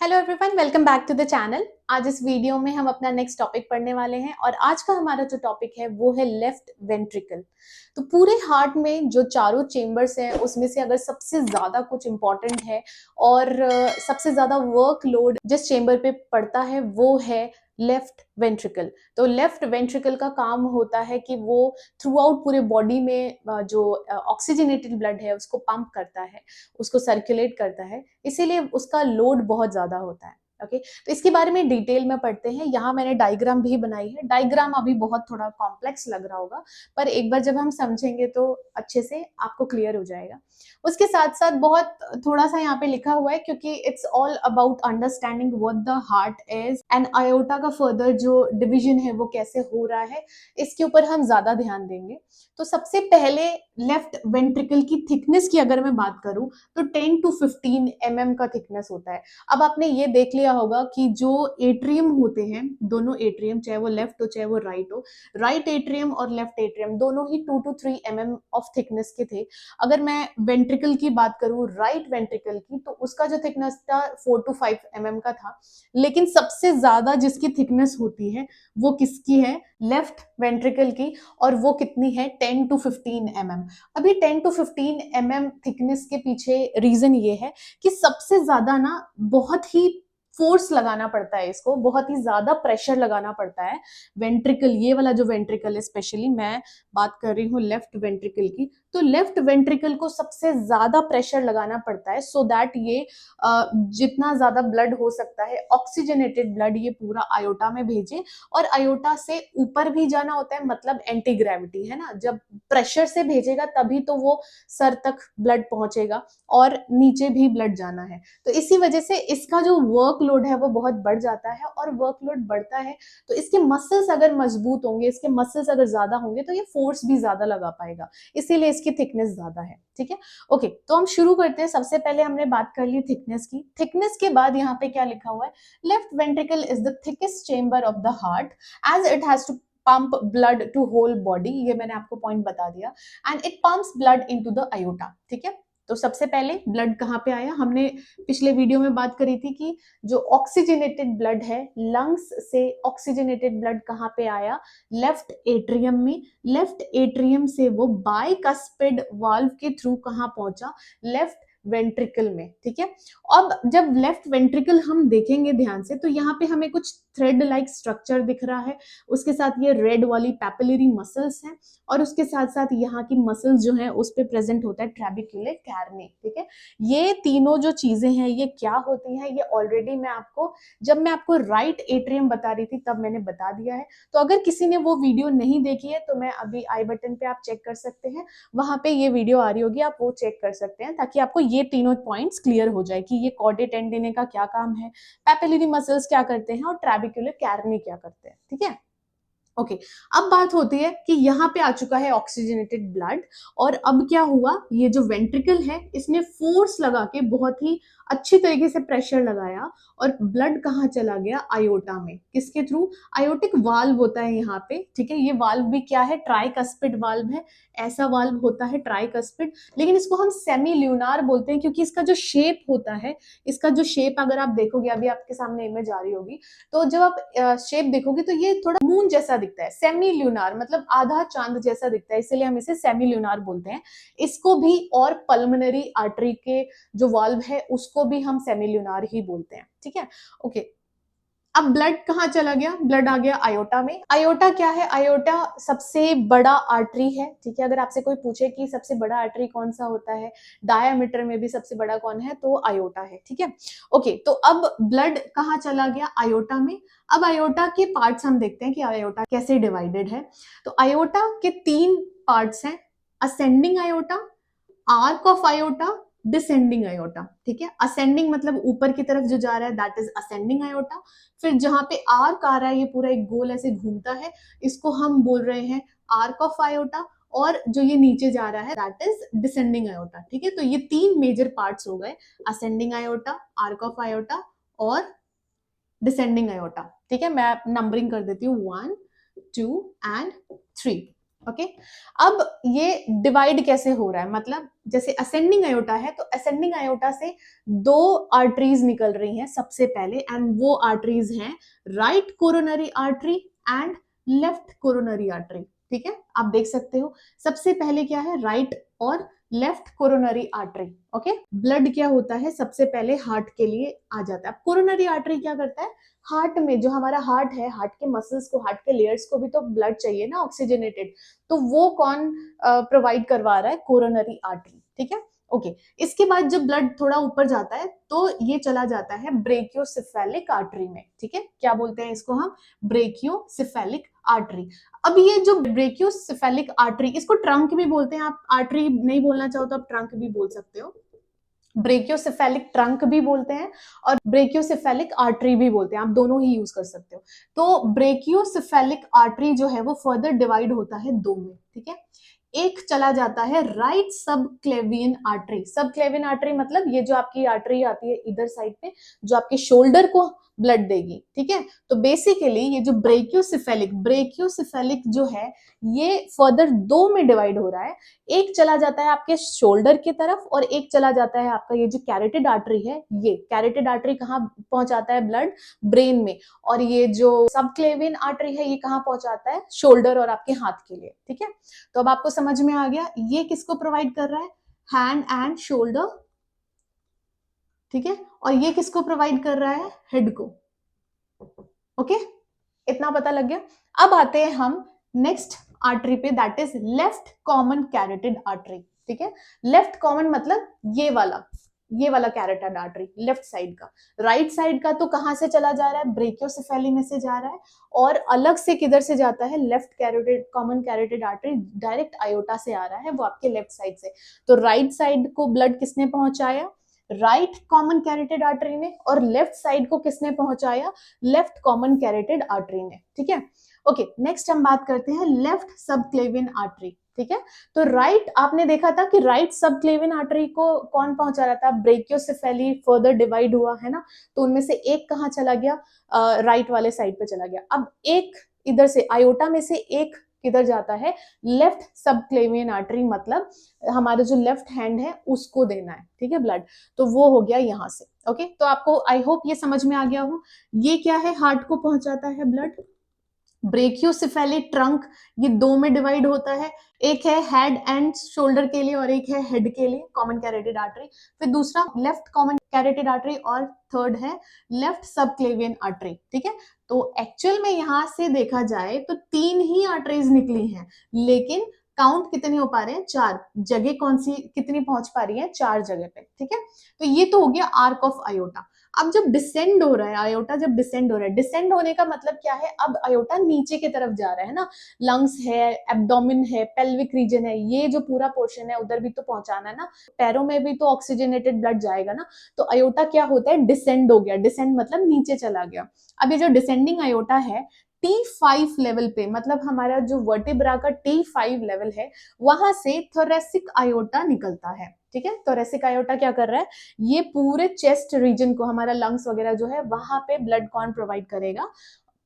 Hello everyone, welcome back to the channel. आज इस video में हम अपना नेक्स्ट टॉपिक पढ़ने वाले हैं और आज का हमारा जो टॉपिक है वो है लेफ्ट वेंट्रिकल। तो पूरे हार्ट में जो चारों चेम्बर्स हैं उसमें से अगर सबसे ज्यादा कुछ इंपॉर्टेंट है और सबसे ज्यादा वर्कलोड जिस चेम्बर पे पड़ता है वो है लेफ्ट वेंट्रिकल। तो लेफ्ट वेंट्रिकल का काम होता है कि वो थ्रू आउट पूरे बॉडी में जो ऑक्सीजनेटेड ब्लड है उसको पंप करता है, उसको सर्कुलेट करता है, इसीलिए उसका लोड बहुत ज्यादा होता है। ओके, तो इसके बारे में डिटेल में पढ़ते हैं। यहाँ मैंने डायग्राम भी बनाई है। डायग्राम अभी बहुत थोड़ा कॉम्प्लेक्स लग रहा होगा, पर एक बार जब हम समझेंगे तो अच्छे से आपको क्लियर हो जाएगा। उसके साथ साथ बहुत थोड़ा सा यहाँ पे लिखा हुआ है क्योंकि it's all about understanding what the heart is and iota का फर्दर जो डिवीजन है वो कैसे हो रहा है, इसके ऊपर हम ज्यादा ध्यान देंगे। तो सबसे पहले लेफ्ट वेंट्रिकल की थिकनेस की अगर मैं बात करूं तो 10 टू 15 mm का थिकनेस होता है। अब आपने ये देख लिया होगा कि जो एट्रियम होते हैं, दोनों एट्रियम चाहे वो लेफ्ट हो चाहे वो राइट हो, राइट एट्रियम और लेफ्ट एट्रियम दोनों ही 2 टू 3 mm ऑफ थिकनेस के थे। अगर मैं वेंट्रिकल की बात करूं, राइट वेंट्रिकल की, तो उसका जो थिकनेस था 4 टू 5 mm का था। लेकिन सबसे ज्यादा जिसकी थिकनेस होती है वो किसकी है? लेफ्ट वेंट्रिकल की। और वो कितनी है? 10 टू 15 mm। अभी 10 टू 15 mm थिकनेस के पीछे रीजन ये है कि सबसे ज्यादा ना बहुत ही फोर्स लगाना पड़ता है, इसको बहुत ही ज्यादा प्रेशर लगाना पड़ता है। वेंट्रिकल, ये वाला जो वेंट्रिकल है, स्पेशली मैं बात कर रही हूँ लेफ्ट वेंट्रिकल की, तो लेफ्ट वेंट्रिकल को सबसे ज्यादा प्रेशर लगाना पड़ता है सो दैट ये जितना ज्यादा ब्लड हो सकता है, ऑक्सीजनेटेड ब्लड, ये पूरा आयोटा में भेजे। और आयोटा से ऊपर भी जाना होता है, मतलब एंटी ग्रेविटी है ना, जब प्रेशर से भेजेगा तभी तो वो सर तक ब्लड पहुंचेगा और नीचे भी ब्लड जाना है। तो इसी वजह से इसका जो वर्कलोड है वो बहुत बढ़ जाता है, और वर्कलोड बढ़ता है तो इसके मसल्स अगर मजबूत होंगे, इसके मसल्स अगर ज्यादा होंगे तो ये फोर्स भी ज्यादा लगा पाएगा, इसीलिए इसकी थिकनेस ज्यादा है। ठीक है, ओके, तो हम शुरू करते हैं। सबसे पहले हमने बात कर ली थिकनेस की। थिकनेस के बाद यहाँ पे क्या लिखा हुआ है? Left ventricle is the thickest chamber of the heart as it has to pump blood to whole body। ये मैंने आपको पॉइंट बता दिया। And it pumps blood into the iota. ठीक है, तो सबसे पहले ब्लड कहाँ पे आया? हमने पिछले वीडियो में बात करी थी कि जो ऑक्सीजनेटेड ब्लड है, लंग्स से ऑक्सीजनेटेड ब्लड कहाँ पे आया? लेफ्ट एट्रियम में। लेफ्ट एट्रियम से वो बाइकस्पिड वाल्व के थ्रू कहाँ पहुंचा? लेफ्ट वेंट्रिकल में। ठीक है, अब जब लेफ्ट वेंट्रिकल हम देखेंगे ध्यान से तो यहाँ पे हमें कुछ थ्रेड लाइक स्ट्रक्चर दिख रहा है, उसके साथ ये रेड वाली पैपिलरी मसल्स हैं, और उसके साथ साथ यहाँ की मसल्स जो है उस पे प्रेजेंट होता है ट्रेबिक्युलर कैर्ने। ठीक है, ये तीनों जो चीजें हैं ये क्या होती हैं, ये ऑलरेडी मैं आपको, जब मैं आपको राइट एट्रियम बता रही थी तब मैंने बता दिया है। तो अगर किसी ने वो वीडियो नहीं देखी है तो मैं अभी आई बटन पे आप चेक कर सकते हैं, वहां पे ये वीडियो आ रही होगी, आप वो चेक कर सकते हैं ताकि आपको ये तीनों पॉइंट्स क्लियर हो जाए कि ये कॉर्डे टेंडिने का क्या काम है, पैपिलरी मसल्स क्या करते हैं और ट्रेबिक्युलर कैर्ने क्या करते हैं। ठीक है, ओके, अब बात होती है कि यहाँ पे आ चुका है ऑक्सीजनेटेड ब्लड, और अब क्या हुआ? ये जो वेंट्रिकल है इसने फोर्स लगा के बहुत ही अच्छी तरीके से प्रेशर लगाया, और ब्लड कहाँ चला गया? आयोटा में। किसके थ्रू? आयोटिक वाल्व होता है यहाँ पे। ठीक है, ये वाल्व भी क्या है? ट्राइकस्पिड वाल्व है। ऐसा वाल्व होता है ट्राइकस्पिड, लेकिन इसको हम सेमी ल्यूनार बोलते हैं क्योंकि इसका जो शेप होता है, इसका जो शेप अगर आप देखोगे, अभी आपके सामने इमेज आ रही होगी, तो जब आप शेप देखोगे तो ये थोड़ा मून जैसा दिखता है। सेमी ल्यूनार मतलब आधा चांद जैसा दिखता है, इसीलिए हम इसे सेमी ल्यूनार बोलते हैं। इसको भी, और पल्मोनरी आर्टरी के जो वाल्व है उसको भी हम सेमी ल्यूनार ही बोलते हैं। ठीक है, ओके, अब ब्लड कहाँ चला गया? ब्लड आ गया आयोटा में। आयोटा क्या है? आयोटा सबसे बड़ा आर्टरी है। ठीक है, अगर आपसे कोई पूछे कि सबसे बड़ा आर्टरी कौन सा होता है, डायामीटर में भी सबसे बड़ा कौन है, तो आयोटा है। ठीक है, ओके, तो अब ब्लड कहाँ चला गया? आयोटा में। अब आयोटा के पार्ट्स हम देखते हैं कि आयोटा कैसे डिवाइडेड है। तो आयोटा के 3 पार्ट्स हैं, ascending iota, arc of iota, descending iota. ठीक है, असेंडिंग मतलब ऊपर की तरफ जो जा रहा है, दैट इज असेंडिंग आयोटा। फिर जहां पे आर्क आ रहा है, ये पूरा एक गोल ऐसे घूमता है, इसको हम बोल रहे हैं आर्क ऑफ आयोटा। और जो ये नीचे जा रहा है दैट इज डिसेंडिंग आयोटा। ठीक है, तो ये 3 मेजर पार्ट्स हो गए, ascending iota, arc of iota और डिसेंडिंग आयोटा। ठीक है, मैं नंबरिंग कर देती हूँ 1 2 एंड 3। ओके। अब ये डिवाइड कैसे हो रहा है, मतलब जैसे असेंडिंग आयोटा है तो असेंडिंग आयोटा से दो आर्टरीज निकल रही हैं सबसे पहले, एंड वो आर्टरीज हैं right coronary artery and left coronary artery. ठीक है, आप देख सकते हो सबसे पहले क्या है, राइट और left coronary artery. Okay, blood क्या होता है सबसे पहले हार्ट के लिए आ जाता है। अब कोरोनरी आर्टरी क्या करता है, हार्ट में जो हमारा हार्ट है, हार्ट के मसल्स को, हार्ट के लेयर्स को भी तो ब्लड चाहिए ना, ऑक्सीजनेटेड, तो वो कौन प्रोवाइड करवा रहा है, कोरोनरी आर्टरी। ठीक है, ओके। इसके बाद जब ब्लड थोड़ा ऊपर जाता है तो ये चला जाता है ब्रेकियोसेफेलिक आर्टरी में। ठीक है, क्या बोलते हैं इसको हम, ब्रेकियोसेफेलिक आर्टरी। अब ये जो ब्रेकियोसेफेलिक आर्टरी, इसको ट्रंक भी बोलते हैं, आप आर्टरी नहीं बोलना चाहो तो आप ट्रंक भी बोल सकते हो। ब्रेकियोसेफेलिक ट्रंक भी बोलते हैं और ब्रेकियोसेफेलिक आर्टरी भी बोलते हैं, आप दोनों ही यूज कर सकते हो। तो ब्रेकियोसेफेलिक आर्टरी जो है वो फर्दर डिवाइड होता है दो में। ठीक है, एक चला जाता है राइट सब क्लेवियन आर्टरी। सब क्लेवियन आर्टरी मतलब ये जो आपकी आर्टरी आती है इधर साइड पे, जो आपके शोल्डर को ब्लड देगी। ठीक है, तो बेसिकली ये जो ब्रेकियोसेफेलिक जो है ये फर्दर दो में डिवाइड हो रहा है। एक चला जाता है आपके शोल्डर की तरफ और एक चला जाता है आपका ये जो कैरोटिड आर्टरी है, ये कैरोटिड आर्टरी कहाँ पहुंचाता है ब्लड, ब्रेन में, और ये जो सबक्लेवियन आर्टरी है ये कहाँ पहुंचाता है, शोल्डर और आपके हाथ के लिए। ठीक है, तो अब आपको समझ में आ गया ये किसको प्रोवाइड कर रहा है, हैंड एंड शोल्डर। ठीक है, और ये किसको प्रोवाइड कर रहा है, हेड को। ओके, इतना पता लग गया। अब आते हैं हम नेक्स्ट आर्टरी पे, that is left common carotid artery. ठीक है, लेफ्ट कॉमन मतलब ये वाला कैरोटिड आर्टरी लेफ्ट साइड का। राइट साइड का तो कहां से चला जा रहा है, ब्रेकियोसेफेली में से जा रहा है, और अलग से किधर से जाता है, left carotid common carotid artery direct iota से आ रहा है, वो आपके लेफ्ट साइड से। तो राइट साइड को ब्लड किसने पहुंचाया, राइट कॉमन कैरोटिड आर्टरी ने, और लेफ्ट साइड को किसने पहुंचाया, लेफ्ट कॉमन कैरोटिड आर्टरी ने। ठीक है, ओके। नेक्स्ट हम बात करते हैं लेफ्ट सबक्लेवियन आर्टरी। ठीक है, तो राइट आपने देखा था कि राइट सबक्लेवियन आर्टरी को कौन पहुंचा रहा था, ब्रेकियोसेफेली फर्दर डिवाइड हुआ है ना, तो उनमें से एक कहां चला गया, राइट वाले साइड पे चला गया। अब एक इधर से आयोटा में से एक किधर जाता है, लेफ्ट सबक्लेवियन आर्टरी, मतलब हमारा जो लेफ्ट हैंड है उसको देना है। ठीक है, ब्लड, तो वो हो गया यहां से। ओके, तो आपको आई होप ये समझ में आ गया हो, ये क्या है, हार्ट को पहुंचाता है ब्लड। ब्रेकियोसेफेलिक ट्रंक ये दो में डिवाइड होता है, एक है हेड एंड शोल्डर के लिए और एक है हेड के लिए, कॉमन कैरोटिड आर्टरी। फिर दूसरा लेफ्ट कॉमन कैरोटिड आर्टरी और थर्ड है लेफ्ट सबक्लेवियन आर्टरी। ठीक है, तो एक्चुअल में यहां से देखा जाए तो तीन ही आर्टरीज निकली हैं, लेकिन काउंट कितने हो पा रहे हैं, चार जगह, कौन सी कितनी पहुंच पा रही है, चार जगह पे। ठीक है, तो ये तो हो गया आर्क ऑफ आयोटा। अब जब डिसेंड हो रहा है आयोटा, जब डिसेंड हो रहा है, डिसेंड होने का मतलब क्या है, अब आयोटा नीचे की तरफ जा रहा है ना, लंग्स है, एब्डोमिन है, पेल्विक रीजन है, ये जो पूरा पोर्शन है उधर भी तो पहुंचाना है ना, पैरों में भी तो ऑक्सीजनेटेड ब्लड जाएगा ना, तो आयोटा क्या होता है, डिसेंड हो गया, डिसेंड मतलब नीचे चला गया। अब ये जो डिसेंडिंग आयोटा है T5 लेवल पे, मतलब हमारा जो वर्टिब्रा का T5 लेवल है, वहां से थोरेसिक आयोटा निकलता है। ठीक है, थोरेसिक आयोटा क्या कर रहा है, ये पूरे चेस्ट रीजन को, हमारा लंग्स वगैरह जो है वहां पे ब्लड कौन प्रोवाइड करेगा,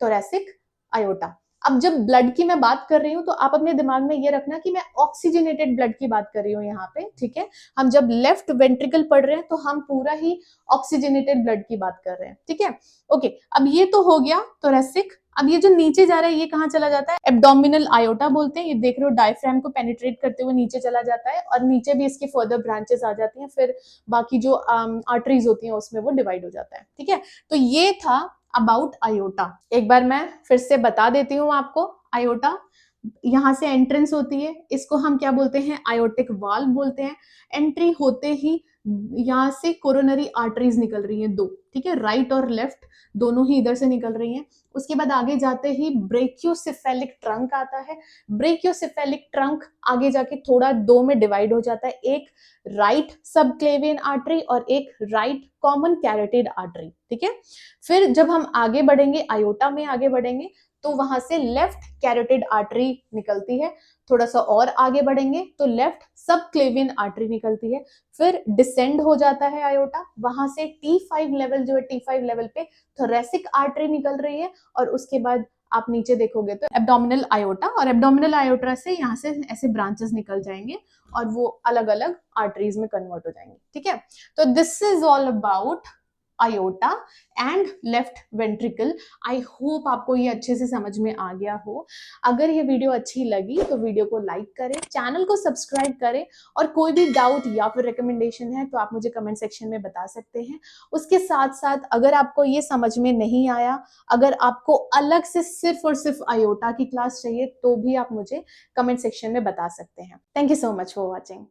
थोरेसिक आयोटा। अब जब ब्लड की मैं बात कर रही हूँ तो आप अपने दिमाग में ये रखना कि मैं ऑक्सीजनेटेड ब्लड की बात कर रही हूँ यहाँ पे। ठीक है, हम जब लेफ्ट वेंट्रिकल पढ़ रहे हैं तो हम पूरा ही ऑक्सीजनेटेड ब्लड की बात कर रहे हैं। ठीक है, ओके। अब ये तो हो गया थोरेसिक। अब ये जो नीचे जा रहा है ये कहाँ चला जाता है, एब्डोमिनल आयोटा बोलते हैं, ये देख रहे हो डायफ्राम को पेनिट्रेट करते हुए नीचे चला जाता है, और नीचे भी इसके फर्दर ब्रांचेस आ जाती हैं, फिर बाकी जो आर्टरीज होती हैं उसमें वो डिवाइड हो जाता है। ठीक है, तो ये था अबाउट आयोटा। एक बार मैं फिर से बता देती हूँ आपको, आयोटा यहाँ से एंट्रेंस होती है, इसको हम क्या बोलते हैं, आयोटिक वाल्व बोलते हैं। एंट्री होते ही यहाँ से कोरोनरी आर्टरीज निकल रही हैं दो। ठीक है, राइट और लेफ्ट दोनों ही इधर से निकल रही हैं। उसके बाद आगे जाते ही ब्रेकियोसेफेलिक ट्रंक आता है। ब्रेकियोसेफेलिक ट्रंक आगे जाके थोड़ा दो में डिवाइड हो जाता है, एक राइट सबक्लेवियन आर्टरी और एक राइट कॉमन कैरोटिड आर्टरी। ठीक है, फिर जब हम आगे बढ़ेंगे, आयोटा में आगे बढ़ेंगे, तो वहां से लेफ्ट कैरोटिड आर्टरी निकलती है। थोड़ा सा और आगे बढ़ेंगे तो लेफ्ट सबक्लेवियन आर्टरी निकलती है। फिर डिसेंड हो जाता है आयोटा, वहां से T5 लेवल जो है, T5 लेवल पे थोरेसिक आर्टरी निकल रही है, और उसके बाद आप नीचे देखोगे तो एब्डोमिनल आयोटा, और एब्डोमिनल आयोटा से यहाँ से ऐसे ब्रांचेस निकल जाएंगे और वो अलग अलग आर्टरीज में कन्वर्ट हो जाएंगे, ठीक है। तो this is all about iota and left ventricle. I hope आपको ये अच्छे से समझ में आ गया हो। अगर ये वीडियो अच्छी लगी तो वीडियो को लाइक करें, चैनल को सब्सक्राइब करें, और कोई भी डाउट या फिर रिकमेंडेशन है तो आप मुझे कमेंट सेक्शन में बता सकते हैं। उसके साथ साथ अगर आपको ये समझ में नहीं आया, अगर आपको अलग से सिर्फ और सिर्फ आयोटा की क्लास चाहिए, तो भी आप मुझे कमेंट सेक्शन में बता सकते हैं। Thank you so much for watching.